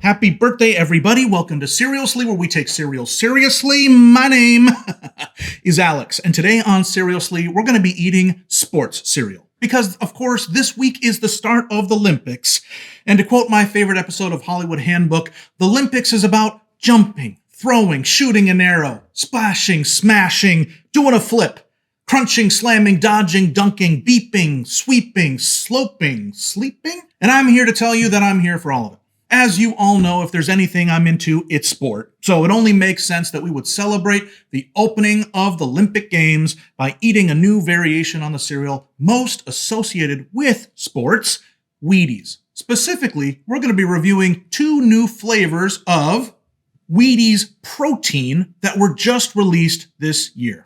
Happy birthday, everybody. Welcome to Seriously, where we take cereal seriously. My name is Alex, and today on Seriously, we're going to be eating sports cereal. Because, of course, this week is the start of the Lympics. And to quote my favorite episode of Hollywood Handbook, the Lympics is about jumping, throwing, shooting an arrow, splashing, smashing, doing a flip, crunching, slamming, dodging, dunking, beeping, sweeping, sloping, sleeping. And I'm here to tell you that I'm here for all of it. As you all know, if there's anything I'm into, it's sport. So it only makes sense that we would celebrate the opening of the Olympic Games by eating a new variation on the cereal most associated with sports, Wheaties. Specifically, we're going to be reviewing two new flavors of Wheaties Protein that were just released this year.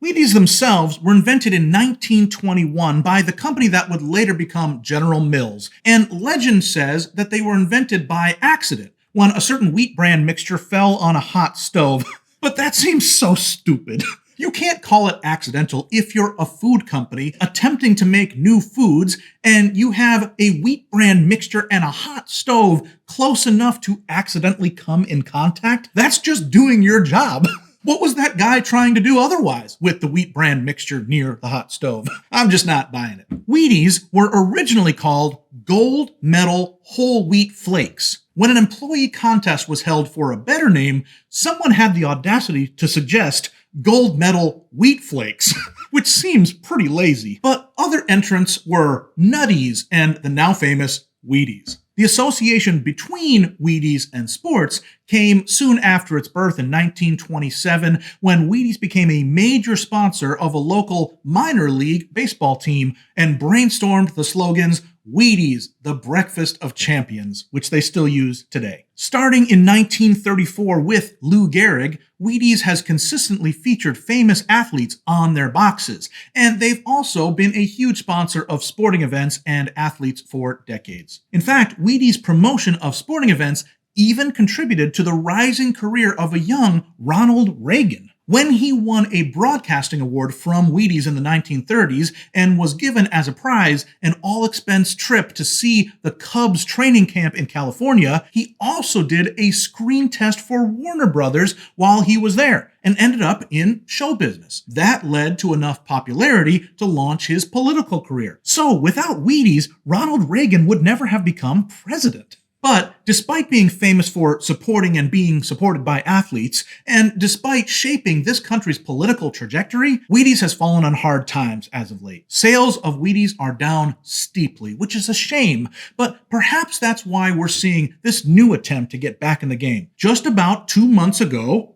Wheaties themselves were invented in 1921 by the company that would later become General Mills, and legend says that they were invented by accident when a certain wheat bran mixture fell on a hot stove. But that seems so stupid. You can't call it accidental if you're a food company attempting to make new foods and you have a wheat bran mixture and a hot stove close enough to accidentally come in contact. That's just doing your job. What was that guy trying to do otherwise with the wheat bran mixture near the hot stove? I'm just not buying it. Wheaties were originally called Gold Medal Whole Wheat Flakes. When an employee contest was held for a better name, someone had the audacity to suggest Gold Medal Wheat Flakes, which seems pretty lazy. But other entrants were Nutties and the now famous Wheaties. The association between Wheaties and sports came soon after its birth in 1927 when Wheaties became a major sponsor of a local minor league baseball team and brainstormed the slogans Wheaties, the breakfast of champions, which they still use today. Starting in 1934 with Lou Gehrig, Wheaties has consistently featured famous athletes on their boxes, and they've also been a huge sponsor of sporting events and athletes for decades. In fact, Wheaties' promotion of sporting events even contributed to the rising career of a young Ronald Reagan. When he won a broadcasting award from Wheaties in the 1930s and was given as a prize an all-expense trip to see the Cubs training camp in California, he also did a screen test for Warner Brothers while he was there and ended up in show business. That led to enough popularity to launch his political career. So without Wheaties, Ronald Reagan would never have become president. But despite being famous for supporting and being supported by athletes, and despite shaping this country's political trajectory, Wheaties has fallen on hard times as of late. Sales of Wheaties are down steeply, which is a shame, but perhaps that's why we're seeing this new attempt to get back in the game. Just about 2 months ago,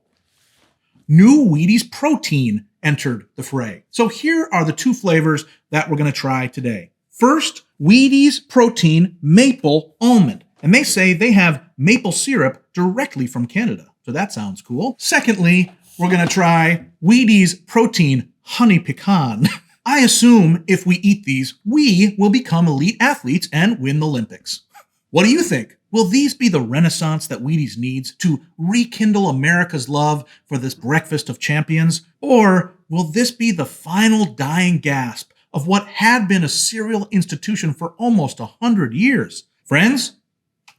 new Wheaties Protein entered the fray. So here are the two flavors that we're going to try today. First, Wheaties Protein Maple Almond. And they say they have maple syrup directly from Canada. So that sounds cool. Secondly, we're going to try Wheaties Protein Honey Pecan. I assume if we eat these, we will become elite athletes and win the Olympics. What do you think? Will these be the renaissance that Wheaties needs to rekindle America's love for this breakfast of champions? Or will this be the final dying gasp of what had been a cereal institution for almost 100 years? Friends,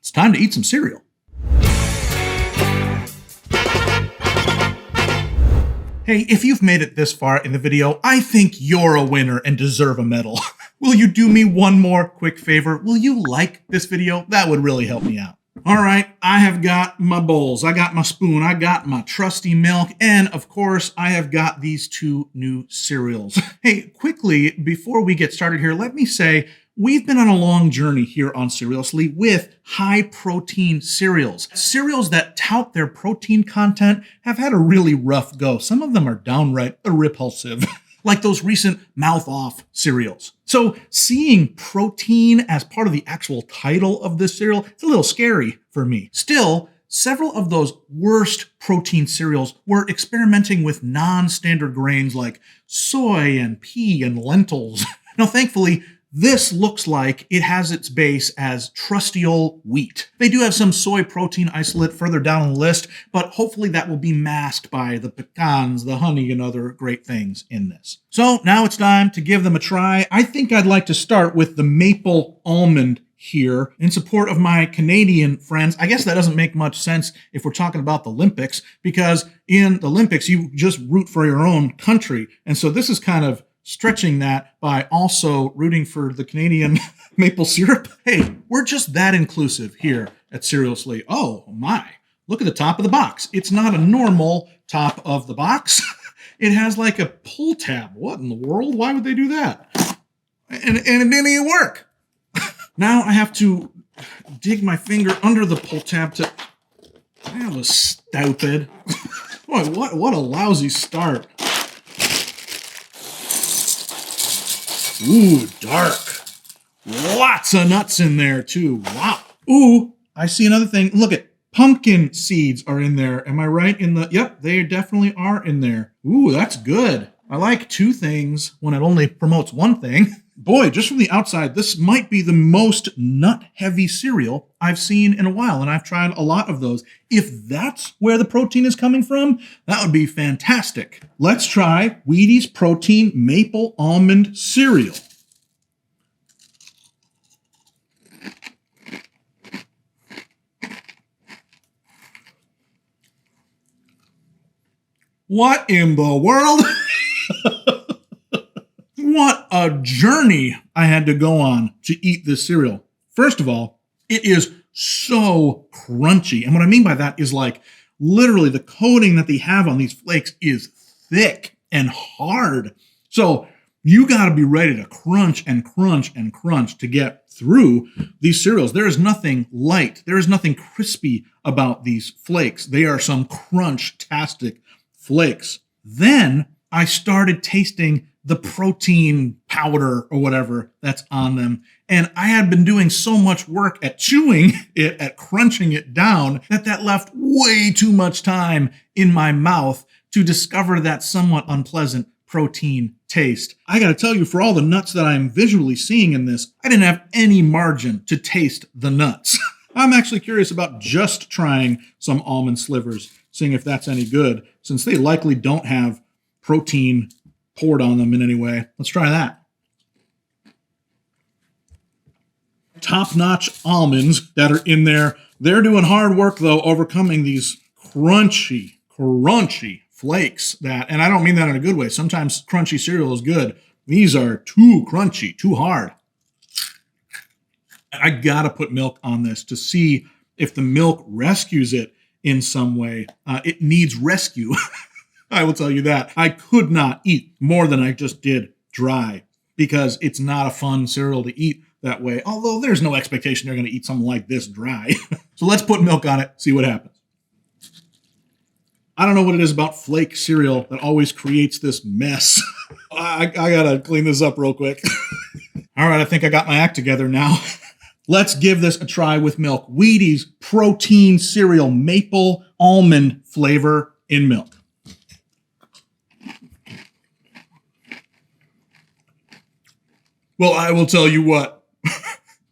it's time to eat some cereal. Hey, if you've made it this far in the video, I think you're a winner and deserve a medal. Will you do me one more quick favor? Will you like this video? That would really help me out. All right, I have got my bowls, I got my spoon, I got my trusty milk, and of course, I have got these two new cereals. Hey, quickly, before we get started here, let me say, we've been on a long journey here on Seriously with high-protein cereals. Cereals that tout their protein content have had a really rough go. Some of them are downright repulsive, like those recent mouth-off cereals. So seeing protein as part of the actual title of this cereal, it's a little scary for me. Still, several of those worst protein cereals were experimenting with non-standard grains like soy and pea and lentils. Now, thankfully, this looks like it has its base as trusty old wheat. They do have some soy protein isolate further down on the list, but hopefully that will be masked by the pecans, the honey, and other great things in this. So now it's time to give them a try. I think I'd like to start with the maple almond here in support of my Canadian friends. I guess that doesn't make much sense if we're talking about the Lympics, because in the Lympics, you just root for your own country. And so this is kind of stretching that by also rooting for the Canadian maple syrup. Hey, we're just that inclusive here at Seriously. Oh my, look at the top of the box. It's not a normal top of the box. It has like a pull tab. What in the world? Why would they do that? And it didn't even work. Now I have to dig my finger under the pull tab to... That was stupid. Boy, what a lousy start. Ooh, dark. Lots of nuts in there, too. Wow. Ooh, I see another thing. Look at pumpkin seeds are in there. Am I right in the... Yep, they definitely are in there. Ooh, that's good. I like two things when it only promotes one thing. Boy, just from the outside, this might be the most nut-heavy cereal I've seen in a while, and I've tried a lot of those. If that's where the protein is coming from, that would be fantastic. Let's try Wheaties Protein Maple Almond Cereal. What in the world? What a journey I had to go on to eat this cereal. First of all, it is so crunchy. And what I mean by that is like literally the coating that they have on these flakes is thick and hard. So you got to be ready to crunch and crunch and crunch to get through these cereals. There is nothing light. There is nothing crispy about these flakes. They are some crunch-tastic flakes. Then I started tasting the protein powder or whatever that's on them. And I had been doing so much work at chewing it, at crunching it down, that left way too much time in my mouth to discover that somewhat unpleasant protein taste. I gotta tell you, for all the nuts that I'm visually seeing in this, I didn't have any margin to taste the nuts. I'm actually curious about just trying some almond slivers, seeing if that's any good, since they likely don't have protein poured on them in any way. Let's try that. Top-notch almonds that are in there. They're doing hard work, though, overcoming these crunchy flakes that, and I don't mean that in a good way. Sometimes crunchy cereal is good. These are too crunchy, too hard. I gotta put milk on this to see if the milk rescues it in some way. It needs rescue. I will tell you that. I could not eat more than I just did dry because it's not a fun cereal to eat that way. Although there's no expectation they're going to eat something like this dry. So let's put milk on it, see what happens. I don't know what it is about flake cereal that always creates this mess. I gotta clean this up real quick. All right, I think I got my act together now. Let's give this a try with milk. Wheaties Protein Cereal Maple Almond Flavor in milk. Well, I will tell you what,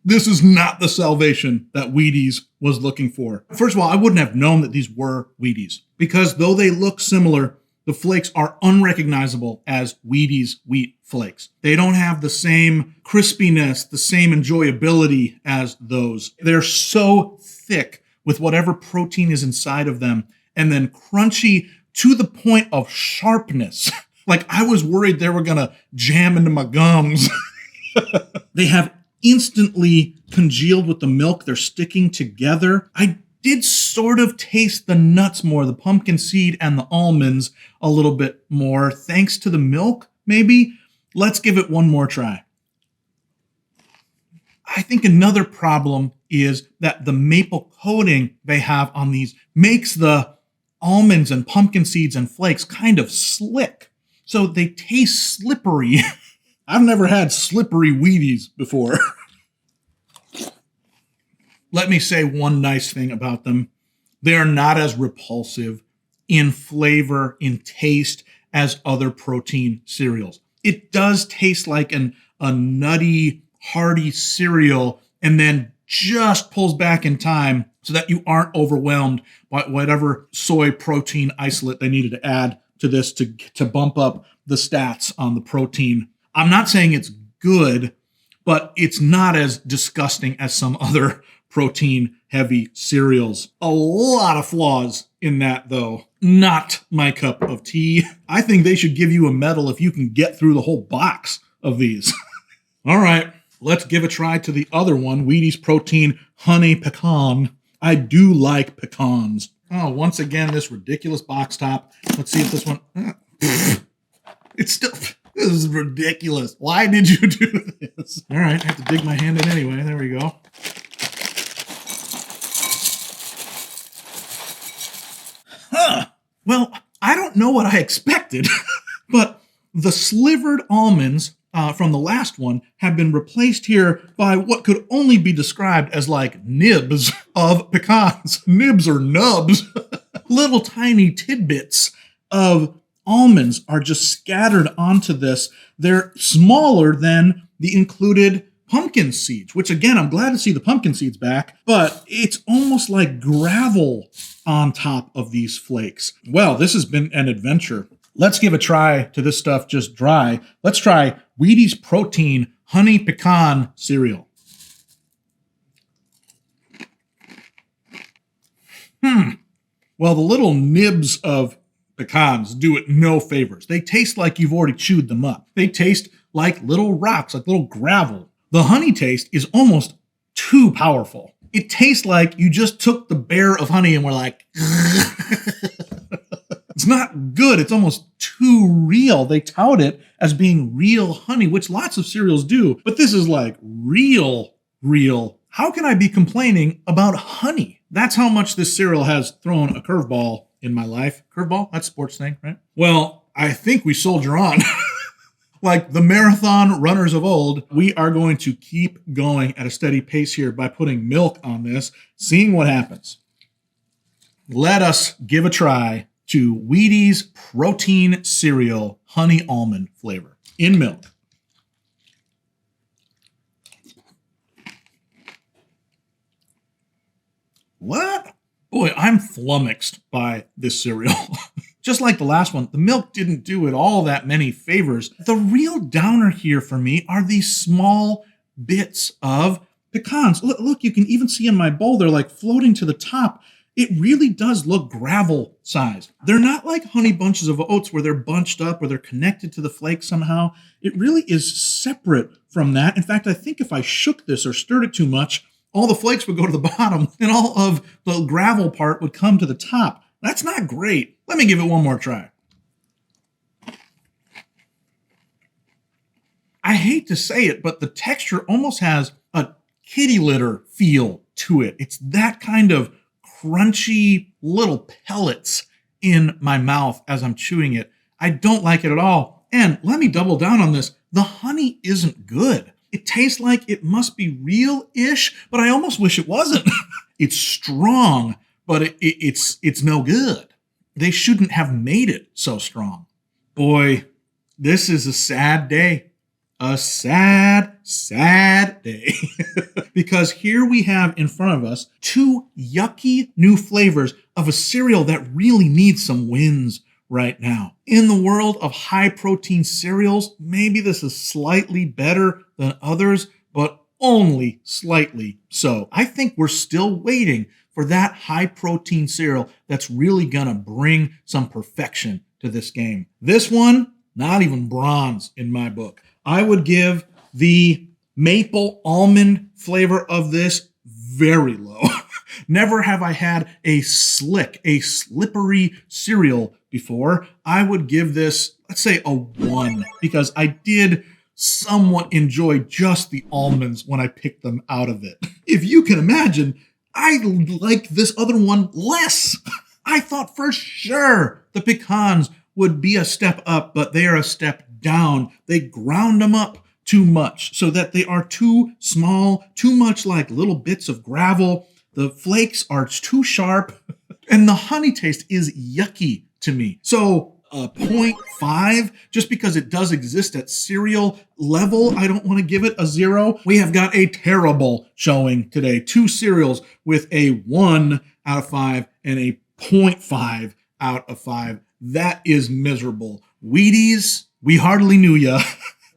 this is not the salvation that Wheaties was looking for. First of all, I wouldn't have known that these were Wheaties because though they look similar, the flakes are unrecognizable as Wheaties wheat flakes. They don't have the same crispiness, the same enjoyability as those. They're so thick with whatever protein is inside of them and then crunchy to the point of sharpness. Like I was worried they were gonna jam into my gums. They have instantly congealed with the milk. They're sticking together. I did sort of taste the nuts more, the pumpkin seed and the almonds a little bit more, thanks to the milk, maybe. Let's give it one more try. I think another problem is that the maple coating they have on these makes the almonds and pumpkin seeds and flakes kind of slick. So they taste slippery. I've never had slippery Wheaties before. Let me say one nice thing about them. They are not as repulsive in flavor, in taste, as other protein cereals. It does taste like a nutty, hearty cereal and then just pulls back in time so that you aren't overwhelmed by whatever soy protein isolate they needed to add to this to bump up the stats on the protein. I'm not saying it's good, but it's not as disgusting as some other protein-heavy cereals. A lot of flaws in that, though. Not my cup of tea. I think they should give you a medal if you can get through the whole box of these. All right, let's give a try to the other one, Wheaties Protein Honey Pecan. I do like pecans. Oh, once again, this ridiculous box top. Let's see if this one... It's still... This is ridiculous. Why did you do this? All right, I have to dig my hand in anyway. There we go. Huh. Well, I don't know what I expected, but the slivered almonds from the last one have been replaced here by what could only be described as like nibs of pecans. Nibs or nubs. Little tiny tidbits of almonds are just scattered onto this. They're smaller than the included pumpkin seeds, which again, I'm glad to see the pumpkin seeds back, but it's almost like gravel on top of these flakes. Well, this has been an adventure. Let's give a try to this stuff just dry. Let's try Wheaties Protein Honey Pecan cereal. Well, the little nibs of pecans do it no favors. They taste like you've already chewed them up. They taste like little rocks, like little gravel. The honey taste is almost too powerful. It tastes like you just took the bear of honey and were like, it's not good. It's almost too real. They tout it as being real honey, which lots of cereals do, but this is like real. How can I be complaining about honey? That's how much this cereal has thrown a curveball in my life. Curveball? That's a sports thing, right? Well, I think we soldier on. Like the marathon runners of old, we are going to keep going at a steady pace here by putting milk on this, seeing what happens. Let us give a try to Wheaties Protein Cereal Honey Almond flavor in milk. What? Boy, I'm flummoxed by this cereal. Just like the last one, the milk didn't do it all that many favors. The real downer here for me are these small bits of pecans. Look, you can even see in my bowl, they're like floating to the top. It really does look gravel sized. They're not like honey bunches of oats where they're bunched up or they're connected to the flake somehow. It really is separate from that. In fact, I think if I shook this or stirred it too much, all the flakes would go to the bottom and all of the gravel part would come to the top. That's not great. Let me give it one more try. I hate to say it, but the texture almost has a kitty litter feel to it. It's that kind of crunchy little pellets in my mouth as I'm chewing it. I don't like it at all. And let me double down on this. The honey isn't good. It tastes like it must be real-ish, but I almost wish it wasn't. It's strong, but it's no good. They shouldn't have made it so strong. Boy, this is a sad day. A sad, sad day. Because here we have in front of us two yucky new flavors of a cereal that really needs some wins right now. In the world of high protein cereals, maybe this is slightly better than others, but only slightly so. I think we're still waiting for that high protein cereal that's really gonna bring some perfection to this game. This one, not even bronze in my book. I would give the maple almond flavor of this very low. Never have I had a slippery cereal before. I would give this, let's say, a 1, because I did somewhat enjoy just the almonds when I picked them out of it. If you can imagine, I like this other one less. I thought for sure the pecans would be a step up, but they are a step down. They ground them up too much so that they are too small, too much like little bits of gravel. The flakes are too sharp, and the honey taste is yucky to me. So a 0.5, just because it does exist at cereal level, I don't want to give it a 0. We have got a terrible showing today. 2 cereals with a 1 out of 5 and a 0.5 out of 5. That is miserable. Wheaties, we hardly knew ya.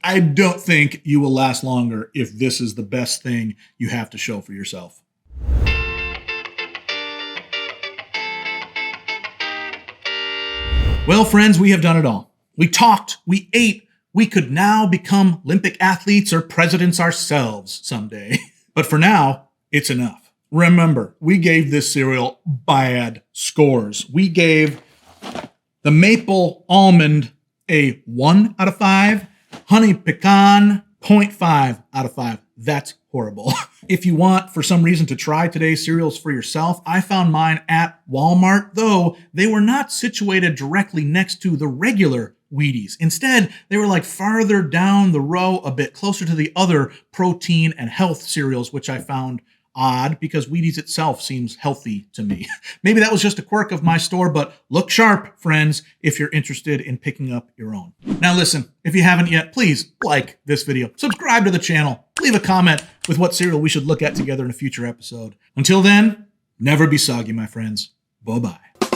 I don't think you will last longer if this is the best thing you have to show for yourself. Well, friends, we have done it all. We talked, we ate, we could now become Olympic athletes or presidents ourselves someday. But for now, it's enough. Remember, we gave this cereal bad scores. We gave the maple almond a 1 out of 5, honey pecan 0.5 out of 5. That's horrible. If you want, for some reason, to try today's cereals for yourself, I found mine at Walmart, though they were not situated directly next to the regular Wheaties. Instead, they were like farther down the row, a bit closer to the other protein and health cereals, which I found odd because Wheaties itself seems healthy to me. Maybe that was just a quirk of my store, but look sharp, friends, if you're interested in picking up your own. Now listen, if you haven't yet, please like this video, subscribe to the channel, leave a comment with what cereal we should look at together in a future episode. Until then, never be soggy, my friends. Bye-bye.